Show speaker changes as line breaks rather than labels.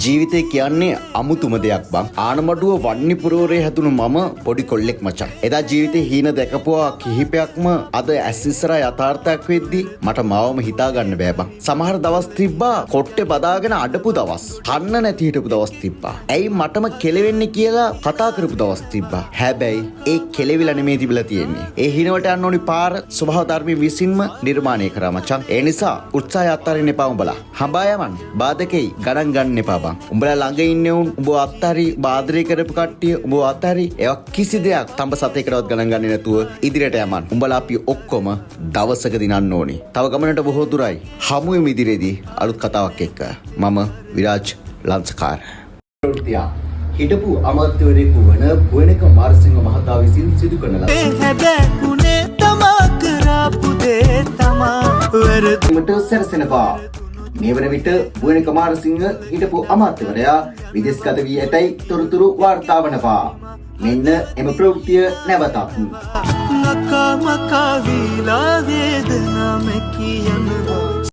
ජීවිතේ කියන්නේ අමුතුම දෙයක් බං. ආනමඩුව වන්නිපුරෝරේ හැදුණු මම පොඩි කොල්ලෙක් මචං. එදා ජීවිතේ හීන දැකපුවා කිහිපයක්ම අද ඇස් ඉස්සරහා යථාර්ථයක් වෙද්දි මට මාවම හිතා ගන්න බෑ බං. සමහර දවස් තිබ්බා කොට්ටේ බදාගෙන අඩපු දවස්. කන්න නැති හිටපු දවස් තිබ්බා. ඇයි මටම කෙලවෙන්නේ කියලා කතා කරපු දවස් තිබ්බා. හැබැයි ඒ කෙලවිලා නෙමෙයි තිබිලා තියෙන්නේ. ඒ හිනවට යන්න ඕනි පාර ස්වභාව ධර්මයේ විසින්ම නිර්මාණය කරා මචං. ඒ නිසා උත්සාහය අත්හරින්න එපා උඹලා. හඹායමන් බාධකෙයි ගණන් ගන්න එපා. උඹලා ළඟ ඉන්නේ උඹ අත්තරි බාදරේ කරපු කට්ටිය උඹ අත්තරි ඒවා කිසි දෙයක් තඹ සතේකටවත් ගණන් ගන්නේ නැතුව ඉදිරියට යමන්. උඹලා අපි ඔක්කොම දවසක දිනන්න ඕනේ. තව ගමනට බොහෝ දුරයි. හමු වෙමු ඉදිරියේදී අලුත් කතාවක් එක්ක. මම විරාජ් ලංසකාර. හිටපු අමාත්‍යවරයෙකු වන පුවනක මාරසිංහ මහතා විසින් සිදු කරන ලද
හැබැකුනේ තමා කරපු දේ තමා
වැරදිමට සැරසෙනවා. මේ වන විට පුවනක මාරසිංහ හිටපු අමාත්‍යවරයා විදේශගත වී ඇතැයි තොරතුරු වාර්තා වනවා. මෙන්න එම ප්‍රවෘත්තිය නැවතත්.
මකා මකා වීලා වේදනා මෙ කියනවා